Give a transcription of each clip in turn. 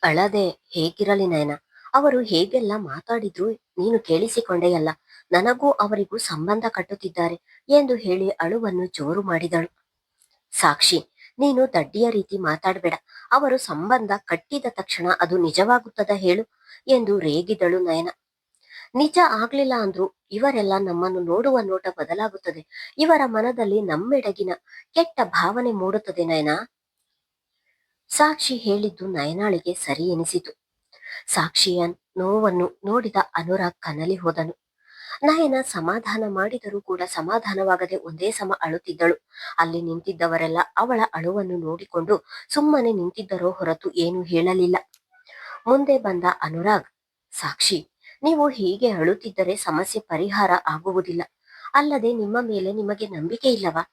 ಅಳದೆ ಹೇಗಿರಲಿ ನಯನ. ಅವರು ಹೇಗೆಲ್ಲ ಮಾತಾಡಿದ್ರು ನೀನು ಕೇಳಿಸಿಕೊಂಡೆಯಲ್ಲ. ನನಗೂ ಅವರಿಗೂ ಸಂಬಂಧ ಕಟ್ಟುತ್ತಿದ್ದಾರೆ ಎಂದು ಹೇಳಿ ಅಳುವನ್ನು ಜೋರು ಮಾಡಿದಳು. ಸಾಕ್ಷಿ, ನೀನು ದಡ್ಡಿಯ ರೀತಿ ಮಾತಾಡಬೇಡ. ಅವರು ಸಂಬಂಧ ಕಟ್ಟಿದ ತಕ್ಷಣ ಅದು ನಿಜವಾಗುತ್ತದ ಹೇಳು ಎಂದು ರೇಗಿದಳು ನಯನ. ನಿಜ ಆಗ್ಲಿಲ್ಲ ಅಂದ್ರು ಇವರೆಲ್ಲ ನಮ್ಮನ್ನು ನೋಡುವ ನೋಟ ಬದಲಾಗುತ್ತದೆ. ಇವರ ಮನದಲ್ಲಿ ನಮ್ಮೆಡಗಿನ ಕೆಟ್ಟ ಭಾವನೆ ಮೂಡುತ್ತದೆ ನಯನ. ಸಾಕ್ಷಿ ಹೇಳಿದ್ದು ನಯನಾಳಿಗೆ ಸರಿ ಎನಿಸಿತು. ಸಾಕ್ಷಿಯ ನೋವನ್ನು ನೋಡಿದ ಅನುರಾಗ್ ಕನಲಿ ಹೋದನು. ನಯನ ಸಮಾಧಾನ ಮಾಡಿದರೂ ಕೂಡ ಸಮಾಧಾನವಾಗದೆ ಒಂದೇ ಸಮ ಅಳುತ್ತಿದ್ದಳು. ಅಲ್ಲಿ ನಿಂತಿದ್ದವರೆಲ್ಲ ಅವಳ ಅಳುವನ್ನು ನೋಡಿಕೊಂಡು ಸುಮ್ಮನೆ ನಿಂತಿದ್ದರೋ ಹೊರತು ಏನೂ ಹೇಳಲಿಲ್ಲ. ಮುಂದೆ ಬಂದ ಅನುರಾಗ್, ಸಾಕ್ಷಿ, ನೀವು ಹೀಗೆ ಅಳುತ್ತಿದ್ದರೆ ಸಮಸ್ಯೆ ಪರಿಹಾರ ಆಗುವುದಿಲ್ಲ. ಅಲ್ಲದೆ ನಿಮ್ಮ ಮೇಲೆ ನಿಮಗೆ ನಂಬಿಕೆ ಇಲ್ಲವಾ?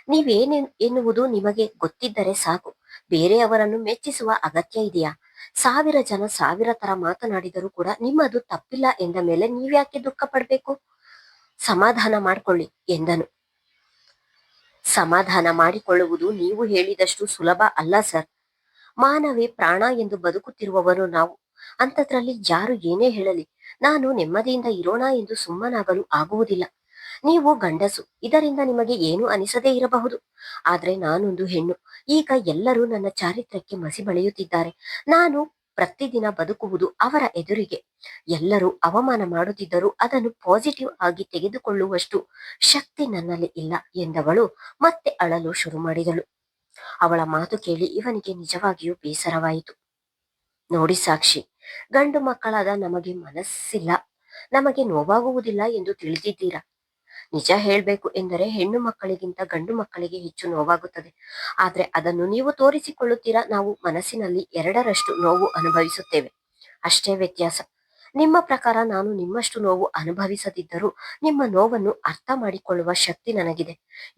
ನೀವೇನೆ ಎನ್ನುವುದು ನಿಮಗೆ ಗೊತ್ತಿದ್ದರೆ ಸಾಕು. ಬೇರೆಯವರನ್ನು ಮೆಚ್ಚಿಸುವ ಅಗತ್ಯ ಇದೆಯಾ? 1000 ಜನ 1000 ತರ ಮಾತನಾಡಿದರೂ ಕೂಡ ನಿಮ್ಮದು ತಪ್ಪಿಲ್ಲ ಎಂದ ಮೇಲೆ ನೀವ್ಯಾಕೆ ದುಃಖ ಪಡ್ಬೇಕು? ಸಮಾಧಾನ ಮಾಡ್ಕೊಳ್ಳಿ ಎಂದನು. ಸಮಾಧಾನ ಮಾಡಿಕೊಳ್ಳುವುದು ನೀವು ಹೇಳಿದಷ್ಟು ಸುಲಭ ಅಲ್ಲ ಸರ್. ಮಾನವೇ ಪ್ರಾಣ ಎಂದು ಬದುಕುತ್ತಿರುವವರು ನಾವು. ಅಂಥದ್ರಲ್ಲಿ ಯಾರು ಏನೇ ಹೇಳಲಿ ನಾನು ನೆಮ್ಮದಿಯಿಂದ ಇರೋಣ ಎಂದು ಸುಮ್ಮನಾಗಲು ಆಗುವುದಿಲ್ಲ. ನೀವು ಗಂಡಸು, ಇದರಿಂದ ನಿಮಗೆ ಏನು ಅನಿಸದೇ ಇರಬಹುದು. ಆದ್ರೆ ನಾನೊಂದು ಹೆಣ್ಣು. ಈಗ ಎಲ್ಲರೂ ನನ್ನ ಚಾರಿತ್ರ್ಯಕ್ಕೆ ಮಸಿ ಬಳಿಯುತ್ತಿದ್ದಾರೆ. ನಾನು ಪ್ರತಿದಿನ ಬದುಕುವುದು ಅವರ ಎದುರಿಗೆ. ಎಲ್ಲರೂ ಅವಮಾನ ಮಾಡುತ್ತಿದ್ದರೂ ಅದನ್ನು ಪಾಸಿಟಿವ್ ಆಗಿ ತೆಗೆದುಕೊಳ್ಳುವಷ್ಟು ಶಕ್ತಿ ನನ್ನಲ್ಲಿ ಇಲ್ಲ ಎಂದವಳು ಮತ್ತೆ ಅಳಲು ಶುರು ಮಾಡಿದಳು. ಅವಳ ಮಾತು ಕೇಳಿ ಇವನಿಗೆ ನಿಜವಾಗಿಯೂ ಬೇಸರವಾಯಿತು. ನೋಡಿ ಸಾಕ್ಷಿ, ಗಂಡು ಮಕ್ಕಳಾದ ನಮಗೆ ಮನಸ್ಸಿಲ್ಲ, ನಮಗೆ ನೋವಾಗುವುದಿಲ್ಲ ಎಂದು ತಿಳಿದಿದ್ದೀರಾ. ನಿಜ ಹೇಳ್ಬೇಕು ಎಂದರೆ ಹೆಣ್ಣು ಮಕ್ಕಳಿಗಿಂತ ಗಂಡು ಮಕ್ಕಳಿಗೆ ಹೆಚ್ಚು ನೋವಾಗುತ್ತದೆ. ಆದ್ರೆ ಅದನ್ನು ನೀವು ತೋರಿಸಿಕೊಳ್ಳುತ್ತೀರಾ. ನಾವು ಮನಸ್ಸಿನಲ್ಲಿ 2ರಷ್ಟು ನೋವು ಅನುಭವಿಸುತ್ತೇವೆ, ಅಷ್ಟೇ ವ್ಯತ್ಯಾಸ. ನಿಮ್ಮ ಪ್ರಕಾರ ನಾನು ನಿಮ್ಮಷ್ಟು ನೋವು ಅನುಭವಿಸದಿದ್ದರೂ ನಿಮ್ಮ ನೋವನ್ನು ಅರ್ಥ ಮಾಡಿಕೊಳ್ಳುವ ಶಕ್ತಿ ನನಗಿದೆ.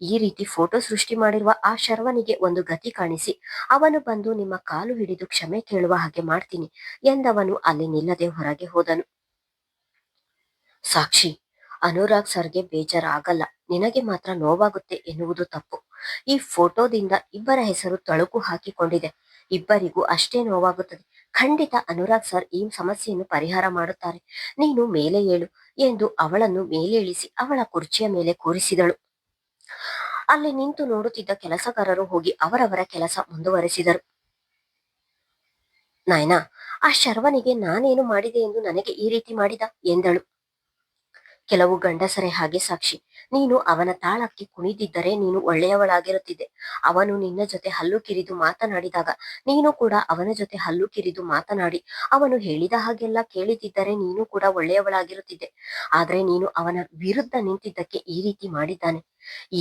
ಈ ರೀತಿ ಫೋಟೋ ಸೃಷ್ಟಿ ಮಾಡಿರುವ ಆ ಶರ್ವನಿಗೆ ಒಂದು ಗತಿ ಕಾಣಿಸಿ ಅವನು ಬಂದು ನಿಮ್ಮ ಕಾಲು ಹಿಡಿದು ಕ್ಷಮೆ ಕೇಳುವ ಹಾಗೆ ಮಾಡ್ತೀನಿ ಎಂದವನು ಅಲ್ಲಿ ನಿಲ್ಲದೆ ಹೊರಗೆ ಹೋದನು. ಸಾಕ್ಷಿ, ಅನುರಾಗ್ ಸರ್ಗೆ ಬೇಜಾರಾಗಲ್ಲ, ನಿನಗೆ ಮಾತ್ರ ನೋವಾಗುತ್ತೆ ಎನ್ನುವುದು ತಪ್ಪು. ಈ ಫೋಟೋದಿಂದ ಇಬ್ಬರ ಹೆಸರು ತಳುಕು ಹಾಕಿಕೊಂಡಿದೆ. ಇಬ್ಬರಿಗೂ ಅಷ್ಟೇ ನೋವಾಗುತ್ತದೆ. ಖಂಡಿತ ಅನುರಾಗ್ ಸರ್ ಈ ಸಮಸ್ಯೆಯನ್ನು ಪರಿಹಾರ ಮಾಡುತ್ತಾರೆ. ನೀನು ಮೇಲೆ ಏಳು ಎಂದು ಅವಳನ್ನು ಮೇಲೆ ಇಳಿಸಿ ಅವಳ ಕುರ್ಚಿಯ ಮೇಲೆ ಕೂರಿಸಿದಳು. ಅಲ್ಲಿ ನಿಂತು ನೋಡುತ್ತಿದ್ದ ಕೆಲಸಗಾರರು ಹೋಗಿ ಅವರವರ ಕೆಲಸ ಮುಂದುವರೆಸಿದರು. ನಾಯ್ನಾ, ಆ ಶರ್ವನಿಗೆ ನಾನೇನು ಮಾಡಿದೆ ಎಂದು ನನಗೆ ಈ ರೀತಿ ಮಾಡಿದ ಎಂದಳು. ಕೆಲವು ಗಂಡಸರೇ ಹಾಗೆ ಸಾಕ್ಷಿ. ನೀನು ಅವನ ತಾಳಕ್ಕೆ ಕುಣಿದಿದ್ದರೆ ನೀನು ಒಳ್ಳೆಯವಳಾಗಿರುತ್ತಿದ್ದೆ. ಅವನು ನಿನ್ನ ಜೊತೆ ಹಲ್ಲು ಕಿರಿದು ಮಾತನಾಡಿದಾಗ ನೀನು ಕೂಡ ಅವನ ಜೊತೆ ಹಲ್ಲು ಕಿರಿದು ಮಾತನಾಡಿ ಅವನು ಹೇಳಿದ ಹಾಗೆಲ್ಲ ಕೇಳಿದಿದ್ದರೆ ನೀನು ಕೂಡ ಒಳ್ಳೆಯವಳಾಗಿರುತ್ತಿದ್ದೆ. ಆದ್ರೆ ನೀನು ಅವನ ವಿರುದ್ಧ ನಿಂತಿದ್ದಕ್ಕೆ ಈ ರೀತಿ ಮಾಡಿದ್ದಾನೆ.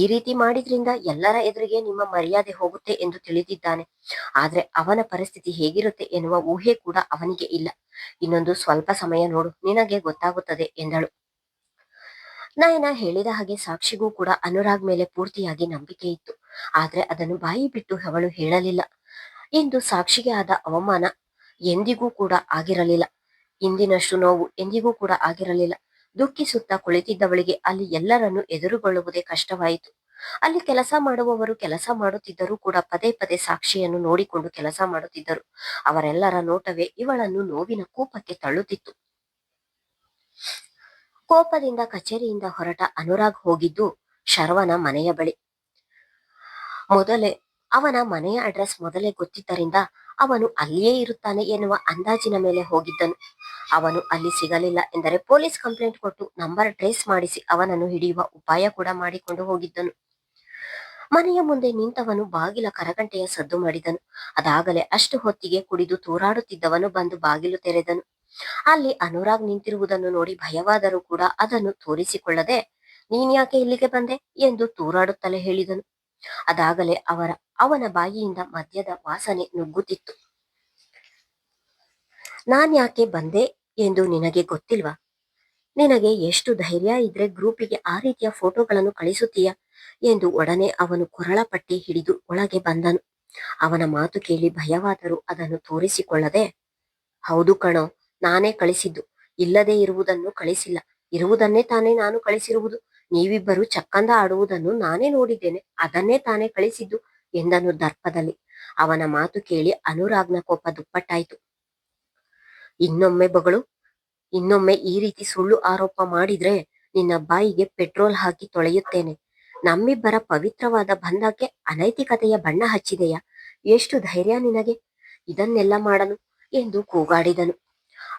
ಈ ರೀತಿ ಮಾಡಿದ್ರಿಂದ ಎಲ್ಲರ ಎದುರಿಗೆ ನಿಮ್ಮ ಮರ್ಯಾದೆ ಹೋಗುತ್ತೆ ಎಂದು ತಿಳಿದಿದ್ದಾನೆ. ಆದ್ರೆ ಅವನ ಪರಿಸ್ಥಿತಿ ಹೇಗಿರುತ್ತೆ ಎನ್ನುವ ಊಹೆ ಕೂಡ ಅವನಿಗೆ ಇಲ್ಲ. ಇನ್ನೊಂದು ಸ್ವಲ್ಪ ಸಮಯ ನೋಡು, ನಿನಗೆ ಗೊತ್ತಾಗುತ್ತದೆ ಎಂದಳು. ನಯನ ಹೇಳಿದ ಹಾಗೆ ಸಾಕ್ಷಿಗೂ ಕೂಡ ಅನುರಾಗ್ ಮೇಲೆ ಪೂರ್ತಿಯಾಗಿ ನಂಬಿಕೆ ಇತ್ತು. ಆದ್ರೆ ಅದನ್ನು ಬಾಯಿ ಬಿಟ್ಟು ಅವಳು ಹೇಳಲಿಲ್ಲ. ಇಂದು ಸಾಕ್ಷಿಗೆ ಆದ ಅವಮಾನ ಎಂದಿಗೂ ಕೂಡ ಆಗಿರಲಿಲ್ಲ. ಇಂದಿನಷ್ಟು ನೋವು ಎಂದಿಗೂ ಕೂಡ ಆಗಿರಲಿಲ್ಲ. ದುಃಖಿಸುತ್ತಾ ಕುಳಿತಿದ್ದವಳಿಗೆ ಅಲ್ಲಿ ಎಲ್ಲರನ್ನು ಎದುರುಗೊಳ್ಳುವುದೇ ಕಷ್ಟವಾಯಿತು. ಅಲ್ಲಿ ಕೆಲಸ ಮಾಡುವವರು ಕೆಲಸ ಮಾಡುತ್ತಿದ್ದರೂ ಕೂಡ ಪದೇ ಪದೇ ಸಾಕ್ಷಿಯನ್ನು ನೋಡಿಕೊಂಡು ಕೆಲಸ ಮಾಡುತ್ತಿದ್ದರು. ಅವರೆಲ್ಲರ ನೋಟವೇ ಇವಳನ್ನು ನೋವಿನ ಕೂಪಕ್ಕೆ ತಳ್ಳುತ್ತಿತ್ತು. ಕೋಪದಿಂದ ಕಚೇರಿಯಿಂದ ಹೊರಟ ಅನುರಾಗ್ ಹೋಗಿದ್ದು ಶರ್ವನ ಮನೆಯ ಬಳಿ. ಮೊದಲೇ ಅವನ ಮನೆಯ ಅಡ್ರೆಸ್ ಮೊದಲೇ ಗೊತ್ತಿದ್ದರಿಂದ ಅವನು ಅಲ್ಲಿಯೇ ಇರುತ್ತಾನೆ ಎನ್ನುವ ಅಂದಾಜಿನ ಮೇಲೆ ಹೋಗಿದ್ದನು. ಅವನು ಅಲ್ಲಿ ಸಿಗಲಿಲ್ಲ ಎಂದರೆ ಪೊಲೀಸ್ ಕಂಪ್ಲೇಂಟ್ ಕೊಟ್ಟು ನಂಬರ್ ಟ್ರೇಸ್ ಮಾಡಿಸಿ ಅವನನ್ನು ಹಿಡಿಯುವ ಉಪಾಯ ಕೂಡ ಮಾಡಿಕೊಂಡು ಹೋಗಿದ್ದನು. ಮನೆಯ ಮುಂದೆ ನಿಂತವನು ಬಾಗಿಲ ಕರಗಂಟೆಯ ಸದ್ದು ಮಾಡಿದನು. ಅದಾಗಲೇ ಅಷ್ಟು ಹೊತ್ತಿಗೆ ಕುಡಿದು ತೂರಾಡುತ್ತಿದ್ದವನು ಬಂದು ಬಾಗಿಲು ತೆರೆದನು. ಅಲ್ಲಿ ಅನುರಾಗ್ ನಿಂತಿರುವುದನ್ನು ನೋಡಿ ಭಯವಾದರೂ ಕೂಡ ಅದನ್ನು ತೋರಿಸಿಕೊಳ್ಳದೆ, ನೀನ್ಯಾಕೆ ಇಲ್ಲಿಗೆ ಬಂದೆ ಎಂದು ತೂರಾಡುತ್ತಲೇ ಹೇಳಿದನು. ಅದಾಗಲೇ ಅವನ ಬಾಯಿಯಿಂದ ಮದ್ಯದ ವಾಸನೆ ನುಗ್ಗುತ್ತಿತ್ತು. ನಾನ್ಯಾಕೆ ಬಂದೆ ಎಂದು ನಿನಗೆ ಗೊತ್ತಿಲ್ವಾ? ನಿನಗೆ ಎಷ್ಟು ಧೈರ್ಯ ಇದ್ರೆ ಗ್ರೂಪಿಗೆ ಆ ರೀತಿಯ ಫೋಟೋಗಳನ್ನು ಕಳಿಸುತ್ತೀಯ ಎಂದು ಒಡನೆ ಅವನು ಕೊರಳ ಪಟ್ಟಿ ಹಿಡಿದು ಒಳಗೆ ಬಂದನು. ಅವನ ಮಾತು ಕೇಳಿ ಭಯವಾದರೂ ಅದನ್ನು ತೋರಿಸಿಕೊಳ್ಳದೆ, ಹೌದು ಕಣೋ, ನಾನೇ ಕಳಿಸಿದ್ದು. ಇಲ್ಲದೆ ಇರುವುದನ್ನು ಕಳಿಸಿಲ್ಲ, ಇರುವುದನ್ನೇ ತಾನೇ ನಾನು ಕಳಿಸಿರುವುದು. ನೀವಿಬ್ಬರು ಚಕ್ಕಂದ ಆಡುವುದನ್ನು ನಾನೇ ನೋಡಿದ್ದೇನೆ, ಅದನ್ನೇ ತಾನೇ ಕಳಿಸಿದ್ದು ಎಂದನು ದರ್ಪದಲ್ಲಿ. ಅವನ ಮಾತು ಕೇಳಿ ಅನುರಾಗ್ನ ಕೋಪ ದುಪ್ಪಟ್ಟಾಯಿತು. ಇನ್ನೊಮ್ಮೆ ಬಗಳು, ಇನ್ನೊಮ್ಮೆ ಈ ರೀತಿ ಸುಳ್ಳು ಆರೋಪ ಮಾಡಿದ್ರೆ ನಿನ್ನ ಬಾಯಿಗೆ ಪೆಟ್ರೋಲ್ ಹಾಕಿ ತೊಳೆಯುತ್ತೇನೆ. ನಮ್ಮಿಬ್ಬರ ಪವಿತ್ರವಾದ ಬಂಧಕ್ಕೆ ಅನೈತಿಕತೆಯ ಬಣ್ಣ ಹಚ್ಚಿದೆಯಾ? ಎಷ್ಟು ಧೈರ್ಯ ನಿನಗೆ ಇದನ್ನೆಲ್ಲ ಮಾಡಲು ಎಂದು ಕೂಗಾಡಿದನು.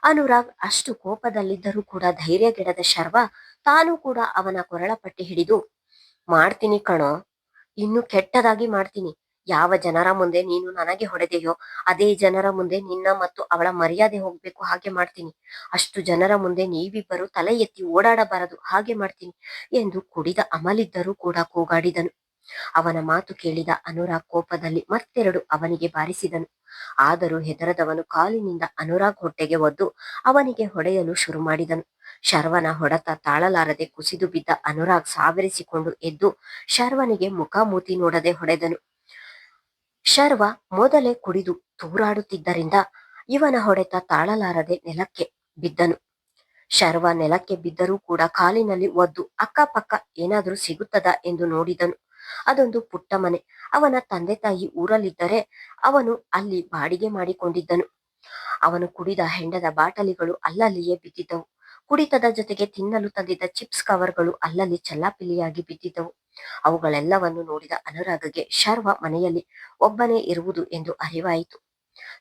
ಅನುರಾಗ್ ಅಷ್ಟು ಕೋಪದಲ್ಲಿದ್ದರೂ ಕೂಡ ಧೈರ್ಯಗೆಡದ ಶರ್ವ ತಾನು ಕೂಡ ಅವನ ಕೊರಳ ಪಟ್ಟಿ ಹಿಡಿದು, ಮಾಡ್ತೀನಿ ಕಣೋ, ಇನ್ನು ಕೆಟ್ಟದಾಗಿ ಮಾಡ್ತೀನಿ. ಯಾವ ಜನರ ಮುಂದೆ ನೀನು ನನಗೆ ಹೊಡೆದೆಯೋ ಅದೇ ಜನರ ಮುಂದೆ ನಿನ್ನ ಮತ್ತು ಅವಳ ಮರ್ಯಾದೆ ಹೋಗ್ಬೇಕು, ಹಾಗೆ ಮಾಡ್ತೀನಿ. ಅಷ್ಟು ಜನರ ಮುಂದೆ ನೀವಿಬ್ಬರು ತಲೆ ಎತ್ತಿ ಓಡಾಡಬಾರದು, ಹಾಗೆ ಮಾಡ್ತೀನಿ ಎಂದು ಕುಡಿದ ಅಮಲಿದ್ದರೂ ಕೂಡ ಕೂಗಾಡಿದನು. ಅವನ ಮಾತು ಕೇಳಿದ ಅನುರಾಗ್ ಕೋಪದಲ್ಲಿ ಮತ್ತೆರಡು ಅವನಿಗೆ ಬಾರಿಸಿದನು. ಆದರೂ ಹೆದರದವನು ಕಾಲಿನಿಂದ ಅನುರಾಗ್ ಹೊಟ್ಟೆಗೆ ಒದ್ದು ಅವನಿಗೆ ಹೊಡೆಯಲು ಶುರು ಮಾಡಿದನು. ಶರ್ವನ ಹೊಡೆತ ತಾಳಲಾರದೆ ಕುಸಿದು ಬಿದ್ದ ಅನುರಾಗ್ ಸಾವರಿಸಿಕೊಂಡು ಎದ್ದು ಶರ್ವನಿಗೆ ಮುಖ ಮೂತಿ ನೋಡದೆ ಹೊಡೆದನು. ಶರ್ವ ಮೊದಲೇ ಕುಡಿದು ತೂರಾಡುತ್ತಿದ್ದರಿಂದ ಇವನ ಹೊಡೆತ ತಾಳಲಾರದೆ ನೆಲಕ್ಕೆ ಬಿದ್ದನು. ಶರ್ವ ನೆಲಕ್ಕೆ ಬಿದ್ದರೂ ಕೂಡ ಕಾಲಿನಲ್ಲಿ ಒದ್ದು ಅಕ್ಕಪಕ್ಕ ಏನಾದರೂ ಸಿಗುತ್ತದಾ ಎಂದು ನೋಡಿದನು. ಅದೊಂದು ಪುಟ್ಟ ಮನೆ. ಅವನ ತಂದೆ ತಾಯಿ ಊರಲ್ಲಿದ್ದರೆ ಅವನು ಅಲ್ಲಿ ಬಾಡಿಗೆ ಮಾಡಿಕೊಂಡಿದ್ದನು. ಅವನು ಕುಡಿದ ಹೆಂಡದ ಬಾಟಲಿಗಳು ಅಲ್ಲಲ್ಲಿಯೇ ಬಿದ್ದಿದ್ದವು. ಕುಡಿತದ ಜೊತೆಗೆ ತಿನ್ನಲು ತಂದಿದ್ದ ಚಿಪ್ಸ್ ಕವರ್ಗಳು ಅಲ್ಲಲ್ಲಿ ಚಲ್ಲಾಪಿಲ್ಲಿಯಾಗಿ ಬಿದ್ದಿದ್ದವು. ಅವುಗಳೆಲ್ಲವನ್ನು ನೋಡಿದ ಅನುರಾಗಗೆ ಶರ್ವ ಮನೆಯಲ್ಲಿ ಒಬ್ಬನೇ ಇರುವುದು ಎಂದು ಅರಿವಾಯಿತು.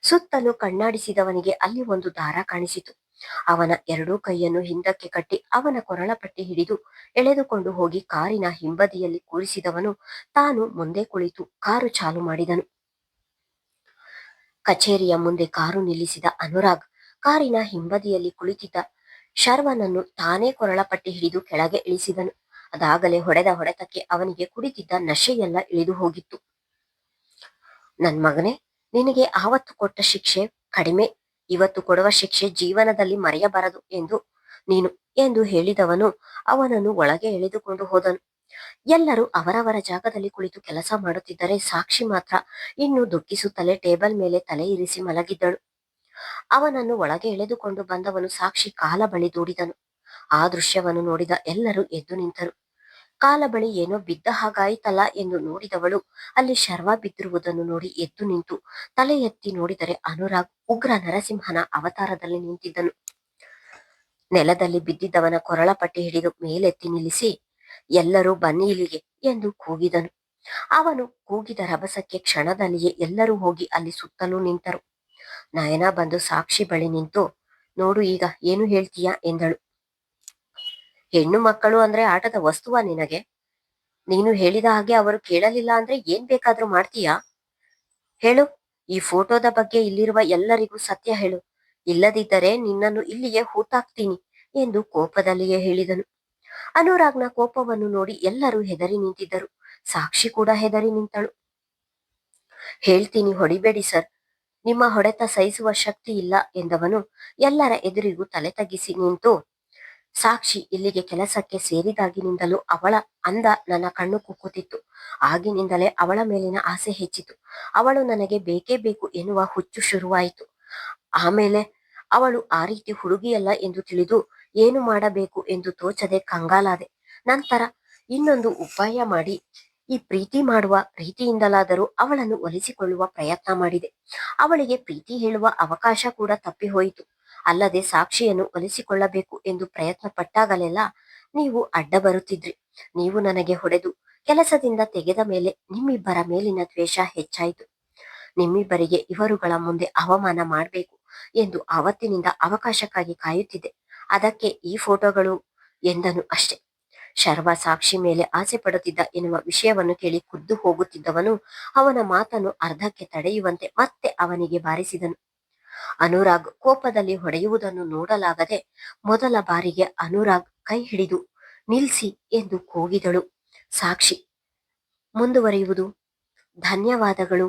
ಸುತ್ತಲೂ ಕಣ್ಣಾಡಿಸಿದವನಿಗೆ ಅಲ್ಲಿ ಒಂದು ದಾರ ಕಾಣಿಸಿತು. ಅವನ ಎರಡೂ ಕೈಯನ್ನು ಹಿಂದಕ್ಕೆ ಕಟ್ಟಿ ಅವನ ಕೊರಳ ಪಟ್ಟಿ ಹಿಡಿದು ಎಳೆದುಕೊಂಡು ಹೋಗಿ ಕಾರಿನ ಹಿಂಬದಿಯಲ್ಲಿ ಕೂರಿಸಿದವನು ತಾನು ಮುಂದೆ ಕುಳಿತು ಕಾರು ಚಾಲು ಮಾಡಿದನು. ಕಚೇರಿಯ ಮುಂದೆ ಕಾರು ನಿಲ್ಲಿಸಿದ ಅನುರಾಗ್ ಕಾರಿನ ಹಿಂಬದಿಯಲ್ಲಿ ಕುಳಿತಿದ್ದ ಶರ್ವನನ್ನು ತಾನೇ ಕೊರಳ ಪಟ್ಟಿ ಹಿಡಿದು ಕೆಳಗೆ ಇಳಿಸಿದನು. ಅದಾಗಲೇ ಹೊಡೆದ ಹೊಡೆತಕ್ಕೆ ಅವನಿಗೆ ಕುಡಿತಿದ್ದ ನಶೆಯೆಲ್ಲ ಇಳಿದು ಹೋಗಿತ್ತು. ನನ್ ಮಗನೇ, ನಿನಗೆ ಆವತ್ತು ಕೊಟ್ಟ ಶಿಕ್ಷೆ ಕಡಿಮೆ, ಇವತ್ತು ಕೊಡುವ ಶಿಕ್ಷೆ ಜೀವನದಲ್ಲಿ ಮರೆಯಬಾರದು ನೀನು ಎಂದು ಹೇಳಿದವನು ಅವನನ್ನು ಒಳಗೆ ಎಳೆದುಕೊಂಡು ಹೋದನು. ಎಲ್ಲರೂ ಅವರವರ ಜಾಗದಲ್ಲಿ ಕುಳಿತು ಕೆಲಸ ಮಾಡುತ್ತಿದ್ದರೆ ಸಾಕ್ಷಿ ಮಾತ್ರ ಇನ್ನು ದುಃಖಿಸುತ್ತಲೇ ಟೇಬಲ್ ಮೇಲೆ ತಲೆ ಇರಿಸಿ ಮಲಗಿದ್ದಳು. ಅವನನ್ನು ಒಳಗೆ ಎಳೆದುಕೊಂಡು ಬಂದವನು ಸಾಕ್ಷಿ ಕಾಲ ಬಳಿ ದೂಡಿದನು. ಆ ದೃಶ್ಯವನ್ನು ನೋಡಿದ ಎಲ್ಲರೂ ಎದ್ದು ನಿಂತರು. ಕಾಲ ಬಳಿ ಏನೋ ಬಿದ್ದ ಹಾಗಾಯಿತಲ್ಲ ಎಂದು ನೋಡಿದವಳು ಅಲ್ಲಿ ಶರ್ವ ಬಿದ್ದಿರುವುದನ್ನು ನೋಡಿ ಎದ್ದು ನಿಂತು ತಲೆ ಎತ್ತಿ ನೋಡಿದರೆ ಅನುರಾಗ್ ಉಗ್ರ ನರಸಿಂಹನ ಅವತಾರದಲ್ಲಿ ನಿಂತಿದ್ದನು. ನೆಲದಲ್ಲಿ ಬಿದ್ದಿದ್ದವನ ಕೊರಳ ಪಟ್ಟಿ ಹಿಡಿದು ಮೇಲೆತ್ತಿ ನಿಲ್ಲಿಸಿ, ಎಲ್ಲರೂ ಬನ್ನಿ ಇಲ್ಲಿಗೆ ಎಂದು ಕೂಗಿದನು. ಅವನು ಕೂಗಿದ ರಭಸಕ್ಕೆ ಕ್ಷಣದಲ್ಲಿಯೇ ಎಲ್ಲರೂ ಹೋಗಿ ಅಲ್ಲಿ ಸುತ್ತಲೂ ನಿಂತರು. ನಯನ ಬಂದು ಸಾಕ್ಷಿ ಬಳಿ ನಿಂತು, ನೋಡು ಈಗ ಏನು ಹೇಳ್ತೀಯಾ ಎಂದಳು. ಹೆಣ್ಣು ಮಕ್ಕಳು ಅಂದ್ರೆ ಆಟದ ವಸ್ತುವ ನಿನಗೆ? ನೀನು ಹೇಳಿದ ಹಾಗೆ ಅವರು ಕೇಳಲಿಲ್ಲ ಅಂದ್ರೆ ಏನ್ ಬೇಕಾದ್ರೂ ಮಾಡ್ತೀಯಾ? ಹೇಳು, ಈ ಫೋಟೋದ ಬಗ್ಗೆ ಇಲ್ಲಿರುವ ಎಲ್ಲರಿಗೂ ಸತ್ಯ ಹೇಳು, ಇಲ್ಲದಿದ್ದರೆ ನಿನ್ನನ್ನು ಇಲ್ಲಿಯೇ ಹೂತಾಕ್ತೀನಿ ಎಂದು ಕೋಪದಲ್ಲಿಯೇ ಹೇಳಿದನು. ಅನುರಾಗ್ನ ಕೋಪವನ್ನು ನೋಡಿ ಎಲ್ಲರೂ ಹೆದರಿ ನಿಂತಿದ್ದರು. ಸಾಕ್ಷಿ ಕೂಡ ಹೆದರಿ ನಿಂತಳು. ಹೇಳ್ತೀನಿ, ಹೊಡಿಬೇಡಿ ಸರ್, ನಿಮ್ಮ ಹೊಡೆತ ಸಹಿಸುವ ಶಕ್ತಿ ಇಲ್ಲ ಎಂದವನು ಎಲ್ಲರ ಎದುರಿಗೂ ತಲೆ ತಗ್ಗಿಸಿ ನಿಂತು, ಸಾಕ್ಷಿ ಇಲ್ಲಿಗೆ ಕೆಲಸಕ್ಕೆ ಸೇರಿದಾಗಿನಿಂದಲೂ ಅವಳ ಅಂದ ನನ್ನ ಕಣ್ಣು ಕುಕ್ಕುತ್ತಿತ್ತು. ಆಗಿನಿಂದಲೇ ಅವಳ ಮೇಲಿನ ಆಸೆ ಹೆಚ್ಚಿತು. ಅವಳು ನನಗೆ ಬೇಕೇ ಬೇಕು ಎನ್ನುವ ಹುಚ್ಚು ಶುರುವಾಯಿತು. ಆಮೇಲೆ ಅವಳು ಆ ರೀತಿ ಹುಡುಗಿಯಲ್ಲ ಎಂದು ತಿಳಿದು ಏನು ಮಾಡಬೇಕು ಎಂದು ತೋಚದೆ ಕಂಗಾಲಾದೆ. ನಂತರ ಇನ್ನೊಂದು ಉಪಾಯ ಮಾಡಿ ಈ ಪ್ರೀತಿ ಮಾಡುವ ರೀತಿಯಿಂದಲಾದರೂ ಅವಳನ್ನು ಒಲಿಸಿಕೊಳ್ಳುವ ಪ್ರಯತ್ನ ಮಾಡಿದೆ. ಅವಳಿಗೆ ಪ್ರೀತಿ ಹೇಳುವ ಅವಕಾಶ ಕೂಡ ತಪ್ಪಿ ಹೋಯಿತು. ಅಲ್ಲದೆ ಸಾಕ್ಷಿಯನ್ನು ಒಲಿಸಿಕೊಳ್ಳಬೇಕು ಎಂದು ಪ್ರಯತ್ನ ಪಟ್ಟಾಗಲೆಲ್ಲ ನೀವು ಅಡ್ಡ ಬರುತ್ತಿದ್ರಿ. ನೀವು ನನಗೆ ಹೊಡೆದು ಕೆಲಸದಿಂದ ತೆಗೆದ ಮೇಲೆ ನಿಮ್ಮಿಬ್ಬರ ಮೇಲಿನ ದ್ವೇಷ ಹೆಚ್ಚಾಯಿತು. ನಿಮ್ಮಿಬ್ಬರಿಗೆ ಇವರುಗಳ ಮುಂದೆ ಅವಮಾನ ಮಾಡಬೇಕು ಎಂದು ಆವತ್ತಿನಿಂದ ಅವಕಾಶಕ್ಕಾಗಿ ಕಾಯುತ್ತಿದ್ದೆ. ಅದಕ್ಕೆ ಈ ಫೋಟೋಗಳು ಎಂದನು ಅಷ್ಟೆ. ಶರ್ವ ಸಾಕ್ಷಿ ಮೇಲೆ ಆಸೆ ಪಡುತ್ತಿದ್ದ ಎನ್ನುವ ವಿಷಯವನ್ನು ಕೇಳಿ ಖುದ್ದು ಹೋಗುತ್ತಿದ್ದವನು ಅವನ ಮಾತನ್ನು ಅರ್ಧಕ್ಕೆ ತಡೆಯುವಂತೆ ಮತ್ತೆ ಅವನಿಗೆ ಬಾರಿಸಿದನು. ಅನುರಾಗ್ ಕೋಪದಲ್ಲಿ ಹೊಡೆಯುವುದನ್ನು ನೋಡಲಾಗದೆ ಮೊದಲ ಬಾರಿಗೆ ಅನುರಾಗ್ ಕೈ ಹಿಡಿದು ನಿಲ್ಸಿ ಎಂದು ಕೂಗಿದಳು ಸಾಕ್ಷಿ. ಮುಂದುವರಿಯುವುದು. ಧನ್ಯವಾದಗಳು.